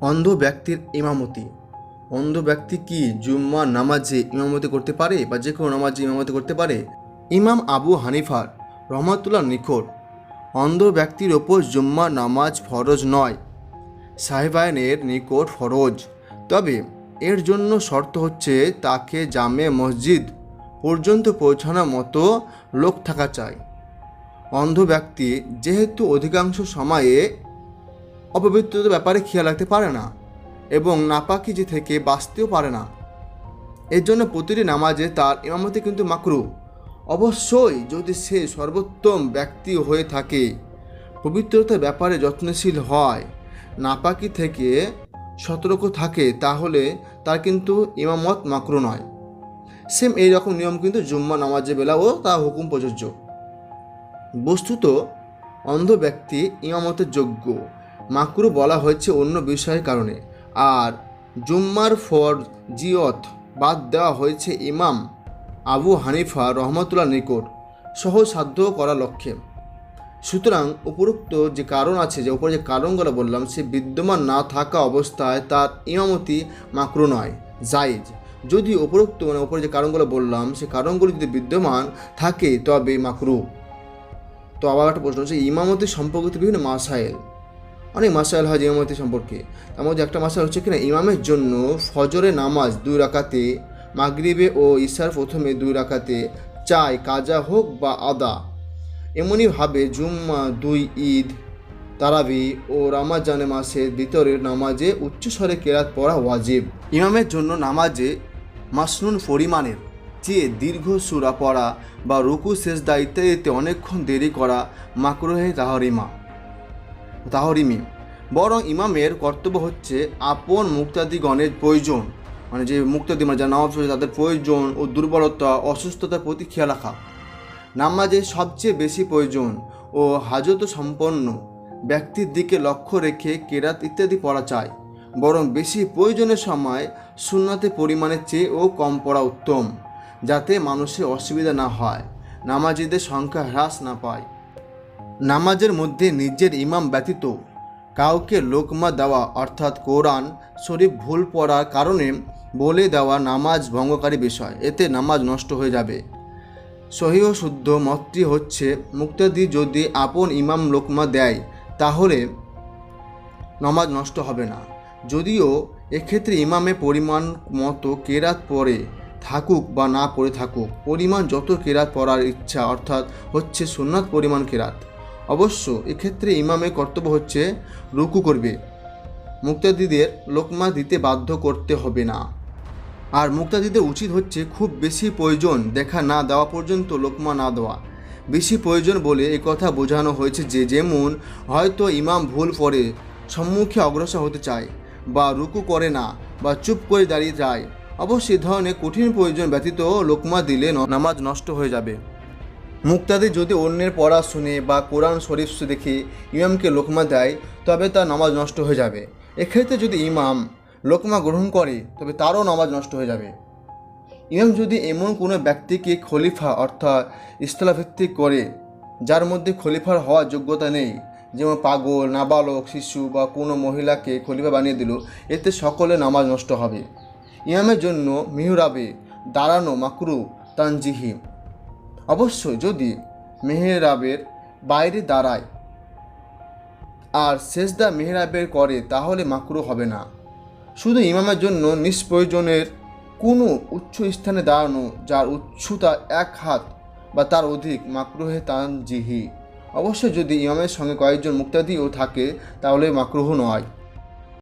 অন্ধ ব্যক্তির ইমামতি। অন্ধ ব্যক্তি কি জুম্মা নামাজে ইমামতি করতে পারে বা যে কোনো নামাজে ইমামতি করতে পারে? ইমাম আবু হানিফার রহমাতুল্লাহ নিকট অন্ধ ব্যক্তির ওপর জুম্মা নামাজ ফরজ নয়, সাহেবায়নের নিকট ফরজ। তবে এর জন্য শর্ত হচ্ছে তাকে জামে মসজিদ পর্যন্ত পৌঁছানোর মতো লোক থাকা চাই। অন্ধ ব্যক্তি যেহেতু অধিকাংশ সময়ে অপবিত্রতার ব্যাপারে খেয়াল রাখতে পারে না এবং নাপাকিজি থেকে বাঁচতেও পারে না, এর জন্য প্রতিটি নামাজে তার ইমামতি কিন্তু মাকরু। অবশ্যই যদি সে সর্বোত্তম ব্যক্তি হয়ে থাকে, পবিত্রতার ব্যাপারে যত্নশীল হয়, নাপাকি থেকে সতর্ক থাকে, তাহলে তার কিন্তু ইমামত মাকরু নয়। সেম এই রকম নিয়ম কিন্তু জুম্মা নামাজের বেলাও তা হুকুম প্রযোজ্য। বস্তুত অন্ধ ব্যক্তি ইমামতের যোগ্য, মাকরু বলা হয়েছে অন্য বিষয়ের কারণে। আর জুম্মার ফরজিয়ত বাদ দেওয়া হয়েছে ইমাম আবু হানিফা রহমতুল্লাহ নিকট সহজসাধ্য করার লক্ষ্যে। সুতরাং উপরোক্ত যে কারণ আছে, যে উপরে যে কারণগুলো বললাম, সে বিদ্যমান না থাকা অবস্থায় তার ইমামতি মাকরু নয়, জায়েজ। যদি উপরোক্ত উপরে যে কারণগুলো বললাম, সে কারণগুলো যদি বিদ্যমান থাকে তবে মাকরু। তো আবার একটা প্রশ্ন হচ্ছে ইমামতি সম্পর্কিত বিভিন্ন মাসাইল। অনেক মাসাইল হয় ইমামতি সম্পর্কে। তার মধ্যে একটা মাসাইল হচ্ছে কিনা ইমামের জন্য ফজরের নামাজ 2 রাকাতে, মাগরিবে ও ইশার প্রথমে 2 রাকাতে চাই কাজা হোক বা আদা। এমনইভাবে জুম্মা, 2 ঈদ, তারাবি ও রামাজানে মাসের ভিতরের নামাজে উচ্চস্বরে কেরাত পড়া ওয়াজিব। ইমামের জন্য নামাজে মাসনুন পরিমাণের চেয়ে দীর্ঘ সূরা পড়া বা রুকু সেজদা ইত্যাদিতে অনেকক্ষণ দেরি করা মাকরুহে তাহরিমি। বরং ইমামের কর্তব্য হচ্ছে আপন মুক্তাদিগণের প্রয়োজন, মানে যে মুক্তাদি মানে যারা নামাজ পড়ে তাদের প্রয়োজন ও দুর্বলতা, অসুস্থতার প্রতি খেয়াল রাখা। নামাজে সবচেয়ে বেশি প্রয়োজন ও হাজত সম্পন্ন ব্যক্তির দিকে লক্ষ্য রেখে কেরাত ইত্যাদি পড়া চাই। বরং বেশি প্রয়োজনের সময় সুন্নাতে পরিমাণের চেয়েও কম পড়া উত্তম, যাতে মানুষের অসুবিধা না হয়, নামাজিদের সংখ্যা হ্রাস না পায়। নামাজের মধ্যে নিজের ইমাম ব্যতীত কাউকে লোকমা দেওয়া অর্থাৎ কোরআন শরীফ ভুল পড়ার কারণে বলে দেওয়া নামাজ ভঙ্গকারী বিষয়, এতে নামাজ নষ্ট হয়ে যাবে। সহিহ শুদ্ধ মতটি হচ্ছে মুক্তাদি যদি আপন ইমাম লোকমা দেয় তাহলে নামাজ নষ্ট হবে না, যদিও এক্ষেত্রে ইমামে পরিমাণ মতো কেরাত পড়ে থাকুক বা না পড়ে থাকুক, পরিমাণ যত কেরাত পড়ার ইচ্ছা অর্থাৎ হচ্ছে সুন্নাত পরিমাণ কেরাত। অবশ্য এক্ষেত্রে ইমামের কর্তব্য হচ্ছে রুকু করবে, মুক্তাদিদের লোকমা দিতে বাধ্য করতে হবে না। আর মুক্তাদিদের উচিত হচ্ছে খুব বেশি প্রয়োজন দেখা না দেওয়া পর্যন্ত লোকমা না দেওয়া। বেশি প্রয়োজন বলে একথা বোঝানো হয়েছে যে যেমন হয়তো ইমাম ভুল পড়ে সম্মুখে অগ্রসর হতে চায় বা রুকু করে না বা চুপ করে দাঁড়িয়ে যায়, অবশ্যই এ ধরনের কঠিন প্রয়োজন ব্যতীত লোকমা দিলে নামাজ নষ্ট হয়ে যাবে। মুক্তাদি যদি অন্যের পড়া শুনে বা কোরআন শরীফ দেখে ইমামকে লোকমা দেয় তবে তার নামাজ নষ্ট হয়ে যাবে। এক্ষেত্রে যদি ইমাম লোকমা গ্রহণ করে তবে তারও নামাজ নষ্ট হয়ে যাবে। ইমাম যদি এমন কোনো ব্যক্তিকে খলিফা অর্থাৎ ইসলামভিত্তিক করে যার মধ্যে খলিফার হওয়ার যোগ্যতা নেই, যেমন পাগল, নাবালক, শিশু বা কোনো মহিলাকে খলিফা বানিয়ে দিল, এতে সকলে নামাজ নষ্ট হবে। ইমামের জন্য মিহরাবে দাঁড়ানো মাকরু তানজিহি। অবশ্যই যদি মেহরাবের বাইরে দাঁড়ায় আর সেজদা মেহরাবের করে তাহলে মাকরু হবে না। শুধু ইমামের জন্য নিষ্প্রয়োজনের কোনো উচ্চ স্থানে দাঁড়ানো যার উচ্চতা 1 হাত বা তার অধিক মাকরুহে তানজিহি। অবশ্যই যদি ইমামের সঙ্গে কয়েকজন মুক্তাদিও থাকে তাহলে মাকরুহ নয়।